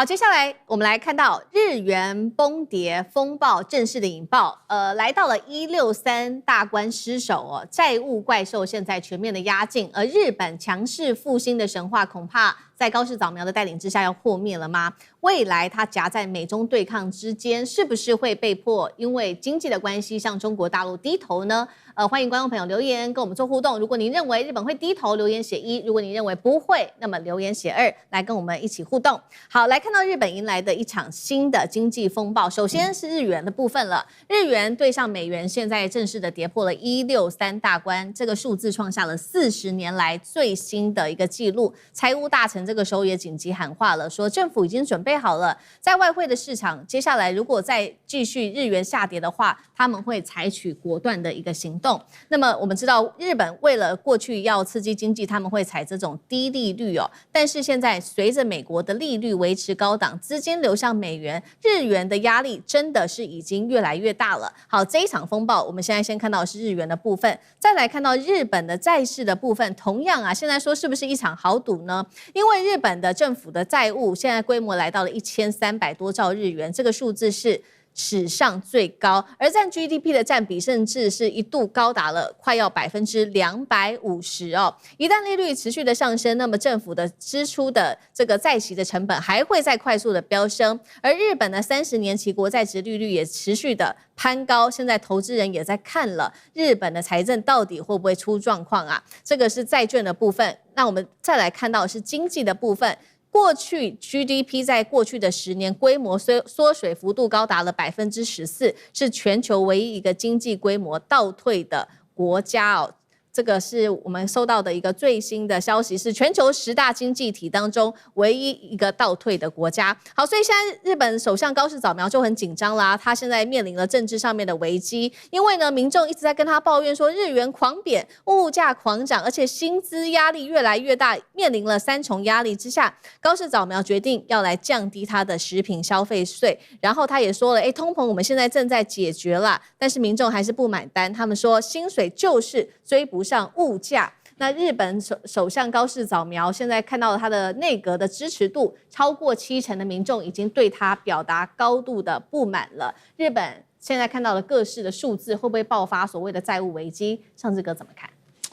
好，接下來我們來看到日元崩跌風暴正式的引爆，來到了163大關失守哦，債務怪獸現在全面的壓境，而日本強勢復興的神話恐怕在高市早苗的帶領之下要破滅了嗎？未來它夾在美中對抗之間，是不是會被迫因為經濟的關係向中國大陸低頭呢？歡迎觀眾朋友留言跟我們做互動。如果您認為日本會低頭，留言寫1；如果您認為不會，那麼留言寫2，來跟我們一起互動。好，來看到日本迎來的一場新的經濟風暴。首先是日元的部分了，日元對上美元現在正式的跌破了163大關，這個數字創下了40年來最新的一個記錄。財務大臣這個時候也緊急喊話了，說政府已經準備好了，在外匯的市場，接下來如果再繼續日元下跌的話，他們會採取果斷的一個行動。那麼我們知道，日本為了過去要刺激經濟，他們會採這種低利率哦。但是現在隨着美國的利率維持高檔，資金流向美元，日元的壓力真的是已經越來越大了。好，這一場風暴，我們現在先看到的是日元的部分，再來看到日本的債市的部分。同樣啊，現在說是不是一場豪賭呢？因為日本的政府的債務現在規模來到了1300多兆日元，這個數字是史上最高，而占 GDP 的占比甚至是一度高達了快要250%哦。一旦利率持續的上升，那麼政府的支出的這個債息的成本還會再快速的飆升。而日本的30年期國債殖利率也持續的攀高，現在投資人也在看了日本的財政到底會不會出狀況啊？這個是債券的部分。那我們再來看到的是經濟的部分。過去 GDP 在過去的10年規模縮水幅度高達了14%，是全球唯一一個經濟規模倒退的國家哦。這個是我們收到的一個最新的消息，是全球10大經濟體當中唯一一個倒退的國家。好，所以現在日本首相高市早苗就很緊張啦，他現在面臨了政治上面的危機，因為呢，民眾一直在跟他抱怨說日元狂貶、物價狂漲，而且薪資壓力越來越大，面臨了3重壓力之下，高市早苗決定要來降低他的食品消費稅，然後他也說了，通膨我們現在正在解決啦，但是民眾還是不買單，他們說薪水就是追不上物價。那日本首相高市早苗現在看到了他的內閣的支持度超過70%的民眾已經對他表達高度的不滿了。日本現在看到了各式的數字，會不會爆發所謂的債務危機？尚志哥怎麼看？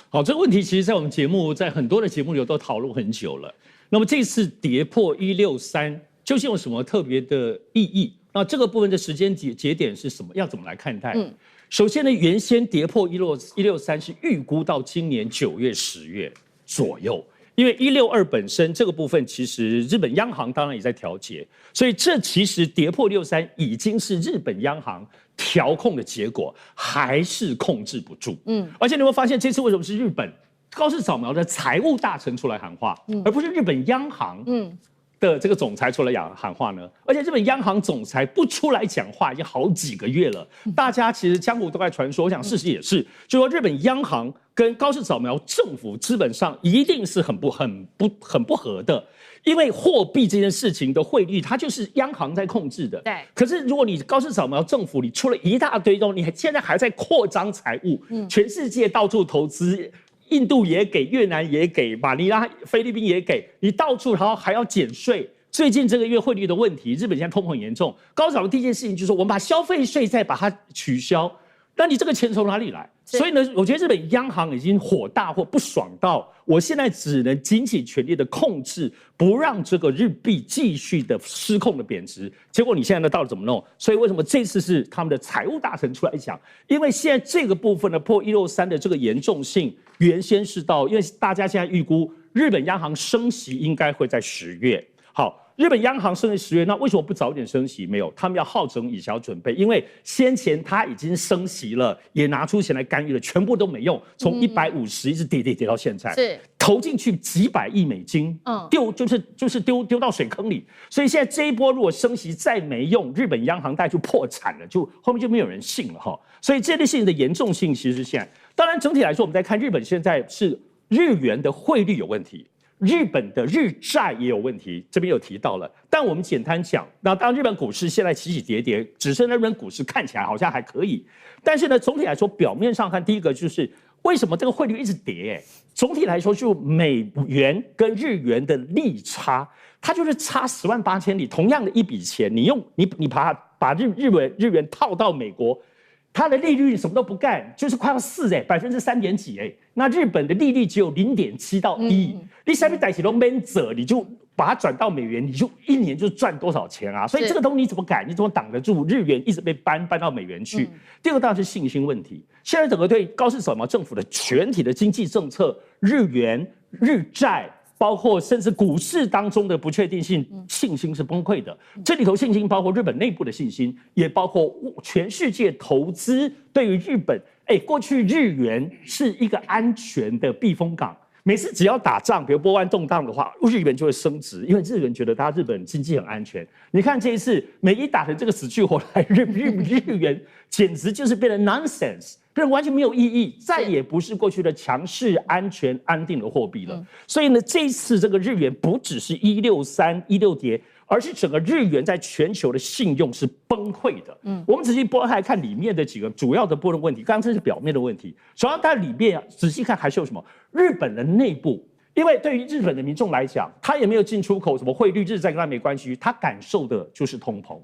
好，這個問題其實在我們節目，在很多的節目裡都討論很久了。那麼這次跌破163，究竟有什麼特別的意義？那這個部分的時間節點是什麼？要怎麼來看待？首先呢，原先跌破163是預估到今年9月、10月左右，因為162本身這個部分其實日本央行當然也在調節，所以這其實跌破163已經是日本央行調控的結果，還是控制不住。而且你會發現這次為什麼是日本高市早苗的財務大臣出來喊話，而不是日本央行的這個總裁出來喊話呢？而且日本央行總裁不出來講話已經好幾個月了，大家其實江湖都在傳說，我想事實也是，就說日本央行跟高市早苗政府基本上一定是很不合的，因為貨幣這件事情的匯率它就是央行在控制的。对。可是如果你高市早苗政府你出了一大堆東西，你現在還在擴張財務，全世界到處投資。印度也給，越南也給，馬尼拉、菲律賓也給，你到處然後還要減稅。最近這個月匯率的問題，日本現在通膨嚴重，高市早苗第一件事情就是說，我們把消費稅再把它取消，那你這個錢從哪裡來？所以呢，我覺得日本央行已經火大或不爽到，我現在只能盡起全力的控制，不讓這個日幣繼續的失控的貶值。結果你現在呢，到底怎麼弄？所以為什麼這次是他們的財務大臣出來講？因為現在這個部分的破163的這個嚴重性，原先是到，因為大家現在預估日本央行升息應該會在10月。好。日本央行升息10月，那為什麼不早點升息？沒有，他們要好整以小準備，因為先前他已經升息了，也拿出錢來干預了，全部都沒用，從150一直跌到現在，是投進去幾百億美金，就是丟到水坑裡。所以現在這一波如果升息再沒用，日本央行大概就破產了，就後面就沒有人信了哈。所以這類事情的嚴重性其實是現在，當然整體來說，我們在看日本現在是日元的匯率有問題。日本的日債也有問題，這邊有提到了。但我們簡單講，那當日本股市現在起起跌跌，只剩日本股市看起來好像還可以。但是呢，總體來說，表面上看，第一個就是為什麼這個匯率一直跌？總體來說，就美元跟日元的利差，它就是差10萬8千里。同樣的一筆錢，你把日元套到美國，它的利率什麼都不幹，就是快要4%，3.幾。那日本的利率只有0.7到1，你下面代起都沒走，你就把它轉到美元，你就一年就賺多少錢啊？所以這個東西你怎麼改？你怎麼擋得住日元一直被搬到美元去？第二個當然是信心問題。現在整個對高市早苗政府的全體的經濟政策，日元、日債，包括甚至股市當中的不確定性，信心是崩潰的。這裡頭信心包括日本內部的信心，也包括全世界投資對於日本。過去日元是一個安全的避風港。每次只要打仗，比如波灣動盪的話，日元就會升值，因為日元覺得日本經濟很安全。你看這一次美伊打成這個死去活來，日元簡直就是變成 nonsense， 變成完全沒有意義，再也不是過去的強勢、安全、安定的貨幣了。所以呢，這一次這個日元不只是163、16跌，而是整個日元在全球的信用是崩潰的。我們仔細撥開看裡面的幾個主要的部分問題，剛剛這是表面的問題，主要它裡面仔細看還是有什麼？日本的內部，因為對於日本的民眾來講，他也沒有進出口什麼匯率日債跟他沒關係，他感受的就是通膨。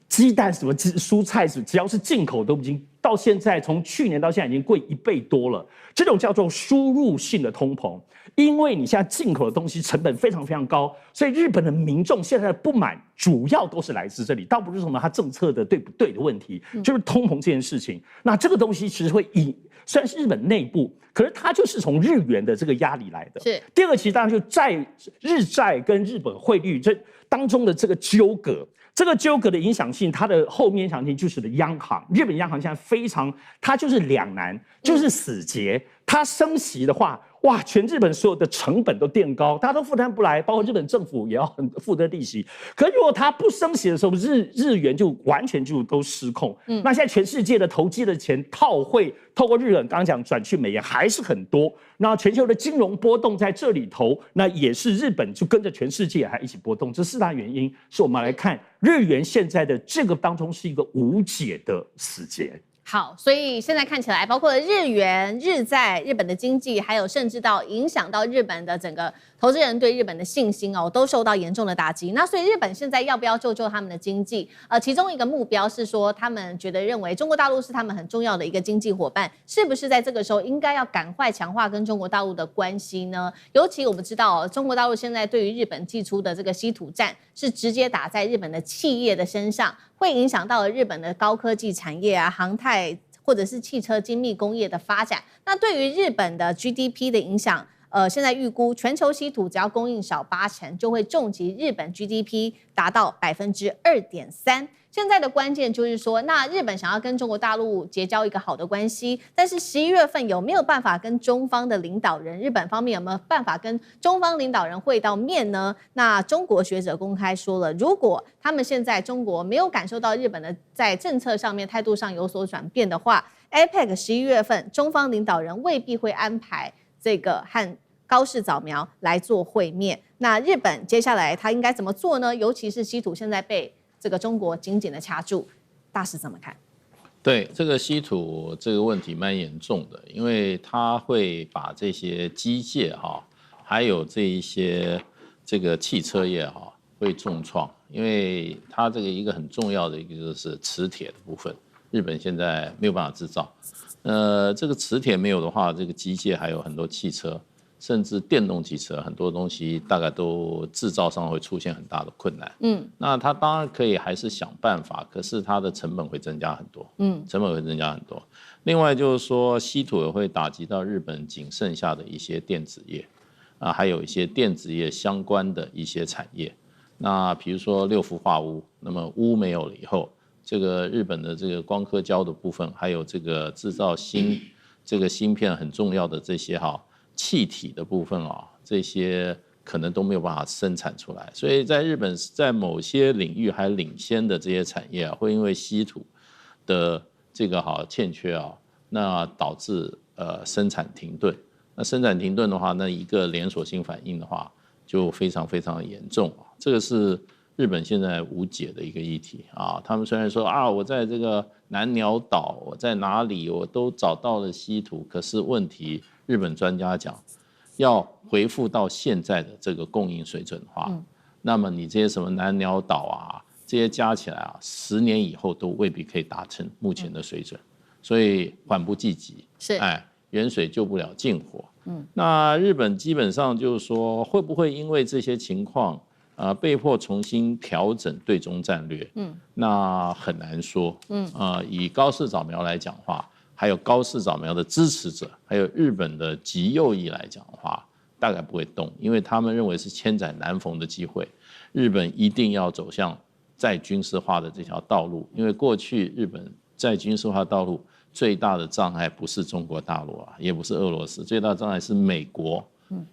雞蛋什麼蔬菜只要是進口都已經到現在，從去年到現在已經貴1倍多了。這種叫做輸入性的通膨，因為你現在進口的東西成本非常非常高，所以日本的民众現在的不滿主要都是來自這裡，倒不是什麼他政策的對不對的問題，就是通膨這件事情。那這個東西其實會雖然是日本內部，可是它就是從日元的這個壓力來的。是第二個，其實當然就日債跟日本匯率這當中的這個糾葛。這個糾葛的影響性，它的後面影響性就是的央行，日本央行現在非常，它就是兩難，就是死結。它升息的話，哇，全日本所有的成本都墊高，大家都負擔不來，包括日本政府也要很負擔利息。可是如果它不升息的時候，日元就完全就都失控。那現在全世界的投機的錢套匯，透過日本剛剛講轉去美元還是很多。那全球的金融波動在這裡頭，那也是日本就跟着全世界還一起波動。這4大原因是我們來看日元現在的這個當中是一個無解的死結。好，所以現在看起来，包括日元、日債、日本的經濟，還有甚至到影響到日本的整個投資人對日本的信心都受到嚴重的打擊。那所以日本現在要不要救他們的經濟？其中一個目標是說，他們認為中國大陸是他們很重要的一個經濟夥伴，是不是在這個時候應該要趕快強化跟中國大陸的關係呢？尤其我們知道，中國大陸現在對於日本祭出的這個稀土戰，是直接打在日本的企業的身上，會影響到了日本的高科技產業啊、航太或者是汽車精密工業的發展。那對於日本的 GDP 的影響，現在預估全球稀土只要供應少80%，就會重擊日本 GDP 達到2.3%。現在的關鍵就是說，那日本想要跟中國大陸結交一個好的關係，但是11月份有沒有辦法跟中方的領導人，日本方面有沒有辦法跟中方領導人會到面呢？那中國學者公開說了，如果他們現在中國沒有感受到日本的在政策上面態度上有所轉變的話， APEC 11月份中方領導人未必會安排這個和高市早苗來做會面。那日本接下來他應該怎麼做呢？尤其是稀土現在被這個中國緊緊的掐住，大師怎麼看？對，這個稀土這個問題蠻嚴重的，因為它會把這些機械還有這一些這個汽車業會重創，因為它這個一個很重要的一個就是磁鐵的部分，日本現在沒有辦法製造。這個磁鐵沒有的話，這個機械還有很多汽車，甚至電動汽車很多東西大概都製造上會出現很大的困難。那它當然可以還是想辦法，可是它的成本會增加很多。成本會增加很多。另外就是說，稀土也會打擊到日本僅剩下的一些電子業啊，還有一些電子業相關的一些產業。那比如說6氟化鎢，那麼鎢沒有了以後，這個日本的這個光刻膠的部分，還有這個製造這個芯片很重要的這些氣體的部分這些可能都沒有辦法生產出來，所以在日本在某些領域還領先的這些產業會因為稀土的這個欠缺那導致生產停頓。那生產停頓的話，那一個連鎖性反應的話就非常非常嚴重。這個是日本現在無解的一個議題啊。他們雖然說啊，我在這個南鳥島，我在哪裡，我都找到了稀土，可是問題，日本專家講，要恢復到現在的這個供應水準的話，那麼你這些什麼南鳥島啊，這些加起來啊，10年以後都未必可以達成目前的水準，所以緩不濟急，遠水救不了近火。那日本基本上就是說，會不會因為這些情況，被迫重新調整對中戰略？那很難說。以高市早苗來講的話，還有高市早苗的支持者，還有日本的極右翼來講的話，大概不會動，因為他們認為是千載難逢的機會，日本一定要走向再軍事化的這條道路，因為過去日本再軍事化道路最大的障礙不是中國大陸啊，也不是俄羅斯，最大的障礙是美國。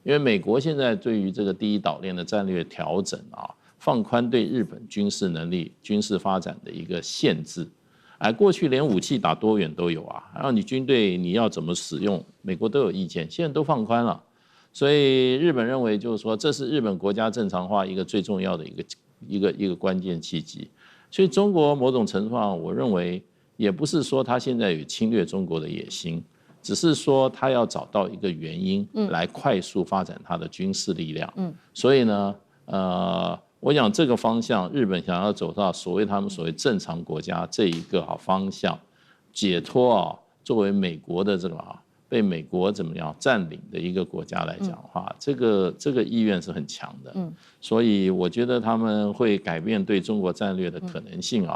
因為美國現在對於這個第一島鏈的戰略調整啊，放寬對日本軍事能力、軍事發展的一個限制。過去連武器打多遠都有啊，然後你軍隊你要怎麼使用，美國都有意見，現在都放寬了。所以日本認為就是說，這是日本國家正常化一個最重要的一個關鍵契機。所以中國某種程度上，我認為也不是說他現在有侵略中國的野心，只是說他要找到一個原因來快速發展他的軍事力量。所以呢，我想這個方向，日本想要走到他們所謂正常國家這一個方向，解脫作為美國的這個被美國怎麼樣佔領的一個國家來講的話，這個意願是很強的。所以我覺得他們會改變對中國戰略的可能性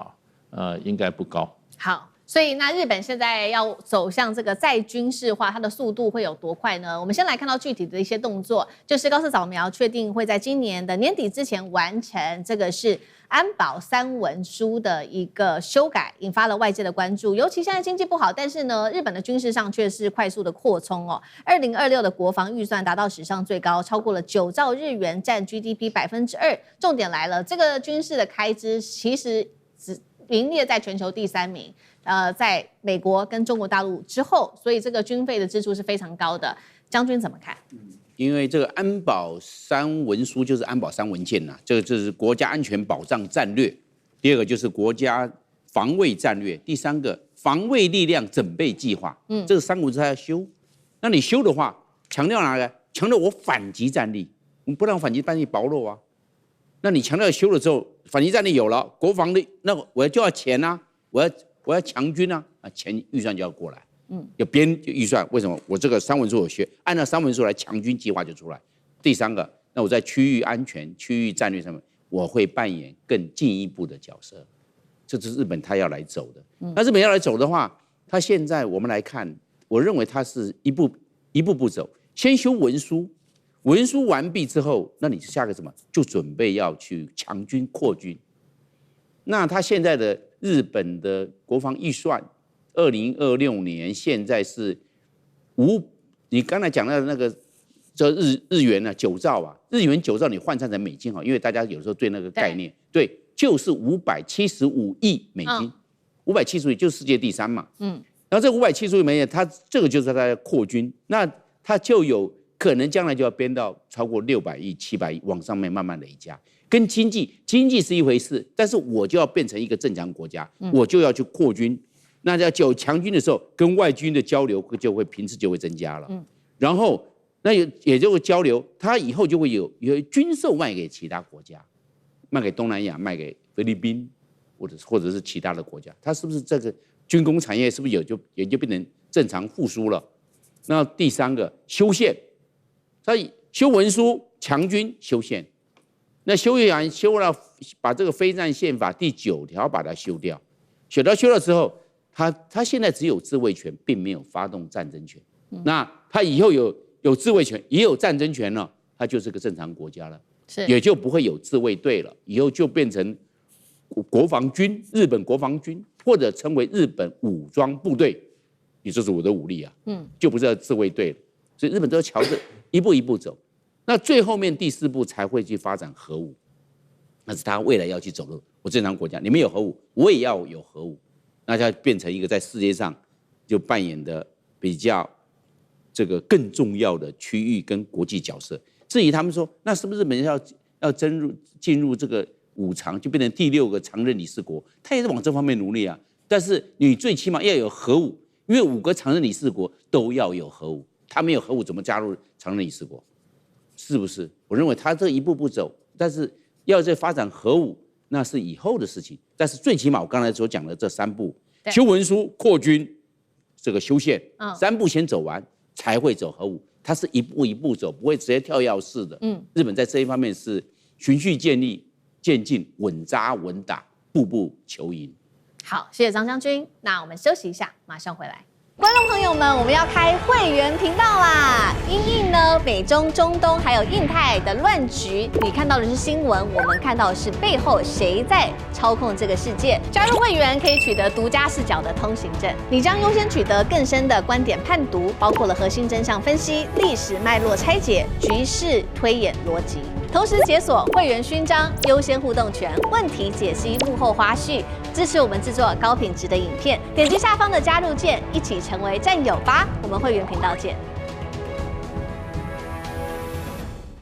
應該不高。好，所以那日本現在要走向這個再軍事化，它的速度會有多快呢？我們先來看到具体的一些動作，就是高市早苗確定會在今年的年底之前完成这個是安保3文書的一個修改，引發了外界的關注。尤其現在經濟不好，但是呢，日本的軍事上卻是快速的擴充哦。2026的國防預算達到史上最高，超過了9兆日元，佔 GDP 2%。重點來了，這個軍事的開支其實只名列在全球第3名，在美國跟中國大陸之後，所以這個軍費的支出是非常高的。將軍怎麼看？因為這個安保3文書就是安保3文件吶，這個就是國家安全保障戰略，第二個就是國家防衛戰略，第三個防衛力量整備計劃。這個3文書它要修，那你修的話，強調哪個？強調我反擊戰力，我們不讓反擊戰力薄弱啊。那你強調修了之後，反擊戰力有了，國防力那我就要錢啊，我要強軍啊，錢預算就要過來。有編預算，為什麼？我這個3文書我學，按照3文書來，強軍計劃就出來。第三個，那我在區域安全、區域戰略上面，我會扮演更進一步的角色。這是日本他要來走的。那日本要來走的話，他現在我們來看，我認為他是一步步走，先修文書，文書完畢之後，那你下個什麼？就準備要去強軍擴軍。那他現在的日本的國防預算，2026年現在是你剛才講到的那個這日元呢9兆啊，日元9兆你換算成美金，因為大家有時候對那個概念，對，就是575億美金，575億就是世界第3嘛，然後這575億美金，它這個就是它的擴軍，那它就有可能將來就要編到超過600億、700億，往上面慢慢累加。跟經濟是一回事，但是我就要變成一個正常國家，我就要去擴軍。那要有強軍的時候，跟外軍的交流頻次就會增加了。然後那也就會交流，它以後就會有軍售賣給其他國家，賣給東南亞，賣給菲律賓，或者是其他的國家。它是不是這個軍工產業是不是也就變成正常復甦了？那第三個修憲，所以修文書，強軍修憲。那修了，把這個非戰憲法第9條把它修掉，修了之後，他現在只有自衛權，並沒有發動戰爭權。那他以後有自衛權，也有戰爭權了，他就是個正常國家了，也就不會有自衛隊了，以後就變成國防軍，日本國防軍，或者稱為日本武裝部隊，也就是我的武力啊，就不是自衛隊了。所以日本都要朝着一步一步走。那最後面第4步才會去發展核武，那是他未來要去走的。我正常國家，你們有核武，我也要有核武，那就變成一個在世界上就扮演的比較這個更重要的區域跟國際角色。至於他們說，那是不是日本要進入這個5常，就變成第6個常任理事國，他也是往這方面努力啊。但是你最起碼要有核武，因為5個常任理事國都要有核武，他沒有核武怎麼加入常任理事國？是不是？我認為他這一步步走，但是要再發展核武，那是以後的事情。但是最起碼我剛才所講的這3步，修文書、擴軍、這個修憲，3步先走完才會走核武。它是一步一步走，不會直接跳躍式的。日本在這一方面是循序漸進、漸進、穩紮穩打，步步求贏。好，謝謝張將軍。那我們休息一下，馬上回來。觀眾朋友們，我們要開會員頻道啦！因應呢美中、中東還有印太的亂局，你看到的是新聞，我們看到的是背後誰在操控這個世界。加入會員可以取得獨家視角的通行證，你將優先取得更深的觀點判讀，包括了核心真相分析、歷史脈絡拆解、局勢推演邏輯。同時解鎖會員勳章、優先互動權、問題解析、幕後花絮，支持我們制作高品質的影片。點擊下方的加入鍵，一起成為戰友吧！我們會員頻道見。